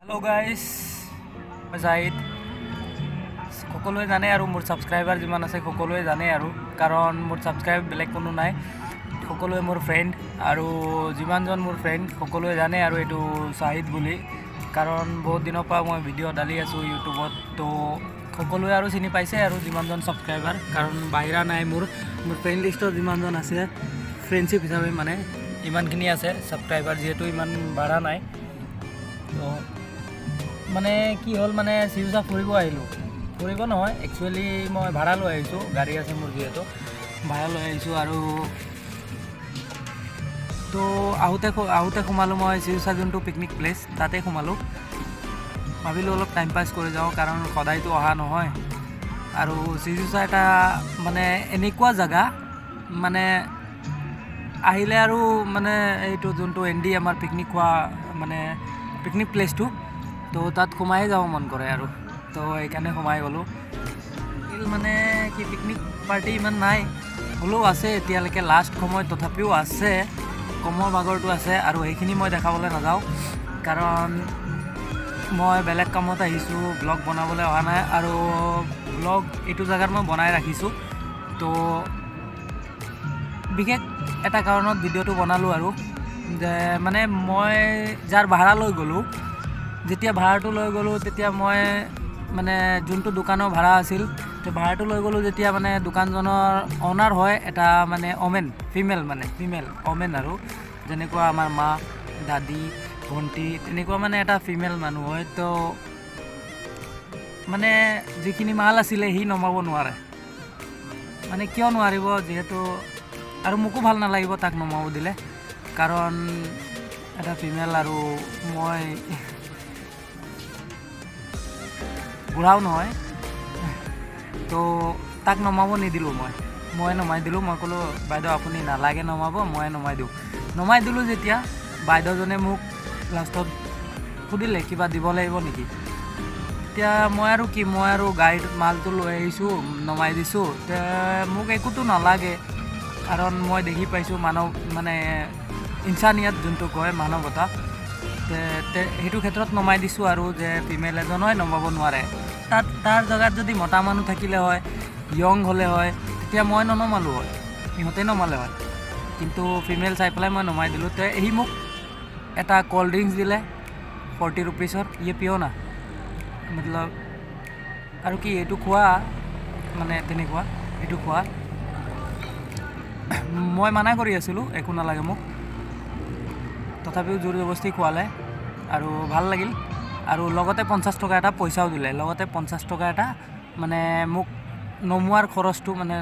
Hello' guys, মই জাহিদ। সকলোৱে জানে আৰু মোৰ ছাবস্ক্ৰাইবাৰ যিমান আছে সকলোৱে জানে আৰু কাৰণ মোৰ ছাবস্ক্ৰাইব বেলেগ কোনো নাই, সকলোৱে মোৰ ফ্ৰেণ্ড আৰু যিমানজন মোৰ ফ্ৰেণ্ড সকলোৱে জানে আৰু এইটো জাহিদ বুলি, কাৰণ বহুত দিনৰ পৰা মই ভিডিঅ' ডালি আছোঁ ইউটিউবত। তো সকলোৱে আৰু চিনি পাইছে আৰু যিমানজন ছাবস্ক্ৰাইবাৰ, কাৰণ বাহিৰা নাই মোৰ ফ্ৰেণ্ড লিষ্টত যিমানজন আছে ফ্ৰেণ্ডশ্বিপ হিচাপে মানে ইমানখিনি আছে ছাবস্ক্ৰাইবাৰ, যিহেতু ইমান বাঢ়া নাই। তো মানে কি হ'ল, মানে চিউচা ফুৰিব আহিলোঁ, ফুৰিব নহয় একচুৱেলি মই ভাড়া লৈ আহিছোঁ, গাড়ী আছে মোৰ যিহেতু ভাড়া লৈ আহিছোঁ। আৰু তো আহোঁতে সোমালোঁ মই চিউচা যোনটো পিকনিক প্লেচ, তাতে সোমালোঁ। ভাবিলোঁ অলপ টাইম পাছ কৰি যাওঁ, কাৰণ সদায়তো অহা নহয়। আৰু চিউচা এটা মানে এনেকুৱা জেগা, মানে আহিলে আৰু মানে এইটো যোনটো এনডি আমাৰ পিকনিক খোৱা মানে পিকনিক প্লেচটো, তো তাত সোমাই যাব মন কৰে আৰু তো সেইকাৰণে সোমাই গ'লোঁ। মানে কি পিকনিক পাৰ্টি ইমান নাই, হ'লেও আছে এতিয়ালৈকে লাষ্ট সময়ত, তথাপিও আছে কমৰ ভাগৰটো আছে। আৰু সেইখিনি মই দেখাবলৈ নাযাওঁ, কাৰণ মই বেলেগ কামত আহিছোঁ, ব্লগ বনাবলৈ অহা নাই। আৰু ব্লগ এইটো জেগাত মই বনাই ৰাখিছোঁ, তো বিশেষ এটা কাৰণত ভিডিঅ'টো বনালোঁ আৰু যে মানে মই যাৰ ভাড়া লৈ গ'লোঁ, যেতিয়া ভাড়াটো লৈ গ'লোঁ তেতিয়া মই মানে যোনটো দোকানৰ ভাড়া আছিল, তো ভাড়াটো লৈ গ'লোঁ যেতিয়া মানে দোকানজনৰ অ'নাৰ হয় এটা মানে অমেন, ফিমেল অমেন, আৰু যেনেকুৱা আমাৰ মা, দাদী, ভণ্টি তেনেকুৱা মানে এটা ফিমেল মানুহ হয়। তো মানে যিখিনি মাল আছিলে সি নমাব নোৱাৰে, মানে কিয় নোৱাৰিব, যিহেতু আৰু মোকো ভাল নালাগিব তাক নমাব দিলে, কাৰণ এটা ফিমেল আৰু মই বুঢ়াও নহয়। তো তাক নমাব নিদিলোঁ, মই নমাই দিলোঁ। মই ক'লোঁ বাইদেউ আপুনি নালাগে নমাব, মই নমাই দিলোঁ। যেতিয়া বাইদেউজনে মোক লাষ্টত সুধিলে কিবা দিব লাগিব নেকি, এতিয়া মই আৰু গাড়ীত মালটো লৈ আহিছোঁ, নমাই দিছোঁ, মোক একোতো নালাগে, কাৰণ মই দেখি পাইছোঁ মানে ইনচানিয়াত যোনটো কয় মানৱতা, সেইটো ক্ষেত্ৰত নমাই দিছোঁ। আৰু যে ফিমেল এজন হয় নমাব নোৱাৰে, তাৰ জেগাত যদি মতা মানুহ থাকিলে হয়, য়ং হ'লে হয়, তেতিয়া মই ননমালোঁ হয়, সিহঁতে নমালে হয়, কিন্তু ফিমেল চাই পেলাই মই নমাই দিলোঁ। তো সি মোক এটা ক'ল্ড ড্ৰিংকছ দিলে 40 ৰুপিছৰ, ইয়ে পিয় না মতলব, আৰু কি এইটো খোৱা, মানে তেনেকুৱা এইটো খোৱা। মই মানা কৰি আছিলোঁ একো নালাগে মোক, তথাপিও জোৰ জবৰদস্তি খোৱালে আৰু ভাল লাগিল। আৰু লগতে 50 টকা এটা পইচাও দিলে, লগতে 50 টকা এটা মানে মোক নমোৱাৰ খৰচটো, মানে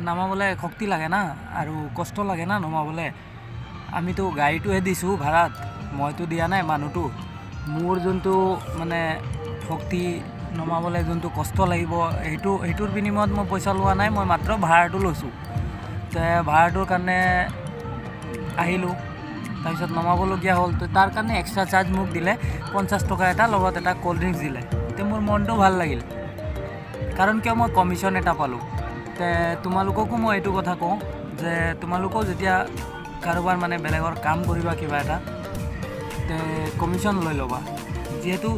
নামাবলৈ শক্তি লাগে না, আৰু কষ্ট লাগে না নমাবলৈ। আমিতো গাড়ীটোহে দিছোঁ ভাড়াত, মইতো দিয়া নাই মানুহটো। মোৰ যোনটো মানে শক্তি নমাবলৈ যোনটো কষ্ট লাগিব, সেইটোৰ বিনিময়ত মই পইচা লোৱা নাই, মই মাত্ৰ ভাড়াটো লৈছোঁ। তো ভাড়াটোৰ কাৰণে আহিলোঁ, তাৰপিছত নমাবলগীয়া হ'ল। তো তাৰ কাৰণে এক্সট্ৰা চাৰ্জ মোক দিলে 50 টকা এটা, লগত এটা ক'ল্ড ড্ৰিংকছ দিলে। তো মোৰ মনটো ভাল লাগিল, কাৰণ কিয় মই কমিশ্যন এটা পালোঁ। তোমালোককো মই এইটো কথা কওঁ যে তোমালোকেও যেতিয়া কাৰোবাৰ মানে বেলেগৰ কাম কৰিবা কিবা এটা, কমিশ্যন লৈ ল'বা, যিহেতু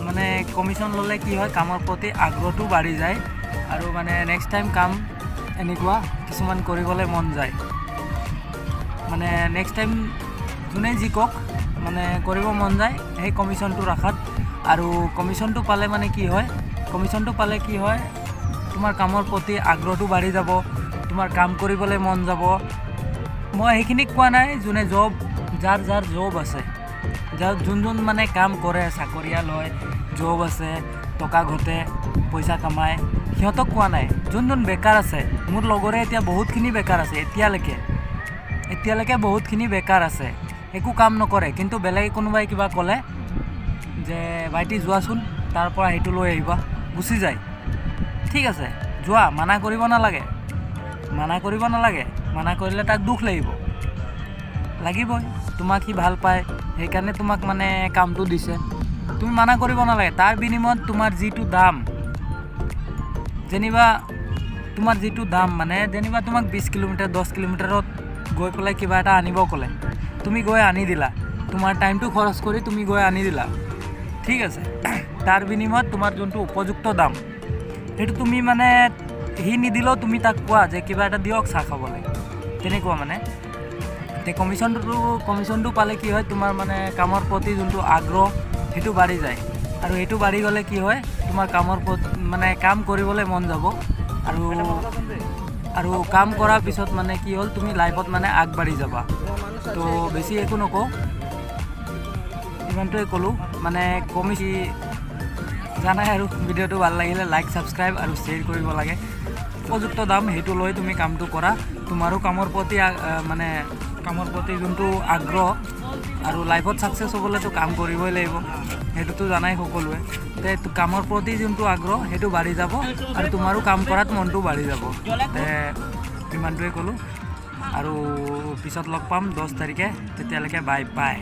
মানে কমিশ্যন ল'লে কি হয়, কামৰ প্ৰতি আগ্ৰহটো বাঢ়ি যায়, আৰু মানে নেক্সট টাইম কাম এনেকুৱা কিছুমান কৰিবলৈ মন যায়, মানে নেক্সট টাইম যোনে যি কওক মানে কৰিব মন যায় সেই কমিশ্যনটো ৰাখাত। আৰু কমিশ্যনটো পালে কি হয়, তোমাৰ কামৰ প্ৰতি আগ্ৰহটো বাঢ়ি যাব, তোমাৰ কাম কৰিবলৈ মন যাব। মই সেইখিনিক কোৱা নাই যোনে যাৰ জব আছে, যোন মানে কাম কৰে, চাকৰিয়াল হয়, জব আছে, টকা ঘটে, পইচা কামায়, সিহঁতক কোৱা নাই। যোন বেকাৰ আছে, মোৰ লগৰে এতিয়া বহুতখিনি বেকাৰ আছে, এতিয়ালৈকে বহুতখিনি বেকাৰ আছে, একো কাম নকৰে, কিন্তু বেলেগে কোনোবাই কিবা ক'লে যে ভাইটি যোৱাচোন তাৰ পৰা সেইটো লৈ আহিবা, গুচি যায়। ঠিক আছে, যোৱা, মানা কৰিব নালাগে, মানা কৰিলে তাক দুখ লাগিবই, তোমাক সি ভাল পায়, সেইকাৰণে তোমাক মানে কামটো দিছে, তুমি মানা কৰিব নালাগে। তাৰ বিনিময়ত তোমাৰ যিটো দাম, মানে যেনিবা তোমাক 20 কিলোমিটাৰ 10 কিলোমিটাৰত গৈ পেলাই কিবা এটা আনিব ক'লে, তুমি গৈ আনি দিলা, তোমাৰ টাইমটো খৰচ কৰি তুমি গৈ আনি দিলা, ঠিক আছে তাৰ বিনিময়ত তোমাৰ যোনটো উপযুক্ত দাম সেইটো তুমি মানে সি নিদিলেও তুমি তাক কোৱা যে কিবা এটা দিয়ক চাহ খাবলৈ তেনেকুৱা মানে তে কমিশ্যনটো পালে কি হয় তোমাৰ মানে কামৰ প্ৰতি যোনটো আগ্ৰহ সেইটো বাঢ়ি যায় আৰু সেইটো বাঢ়ি গ'লে কি হয় তোমাৰ কামৰ মানে কাম কৰিবলৈ মন যাব আৰু কাম কৰাৰ পিছত মানে কি হ'ল তুমি লাইফত মানে আগবাঢ়ি যাবা তো বেছি একো নকওঁ ইমানটোৱে ক'লোঁ মানে জানাই আৰু ভিডিঅ'টো ভাল লাগিলে লাইক ছাবস্ক্ৰাইব আৰু শ্বেয়াৰ কৰিব লাগে উপযুক্ত দাম সেইটো লৈ তুমি কামটো কৰা তোমাৰো কামৰ প্ৰতি যোনটো আগ্ৰহ আৰু লাইফত ছাকচেছ হ'বলৈতো কাম কৰিবই লাগিব সেইটোতো জানাই সকলোৱে তে কামৰ প্ৰতি যোনটো আগ্ৰহ সেইটো বাঢ়ি যাব আৰু তোমাৰো কাম কৰাত মনটো বাঢ়ি যাব তে ইমানটোৱে ক'লোঁ আৰু পিছত লগ পাম 10 তাৰিখে তেতিয়ালৈকে বাই বাই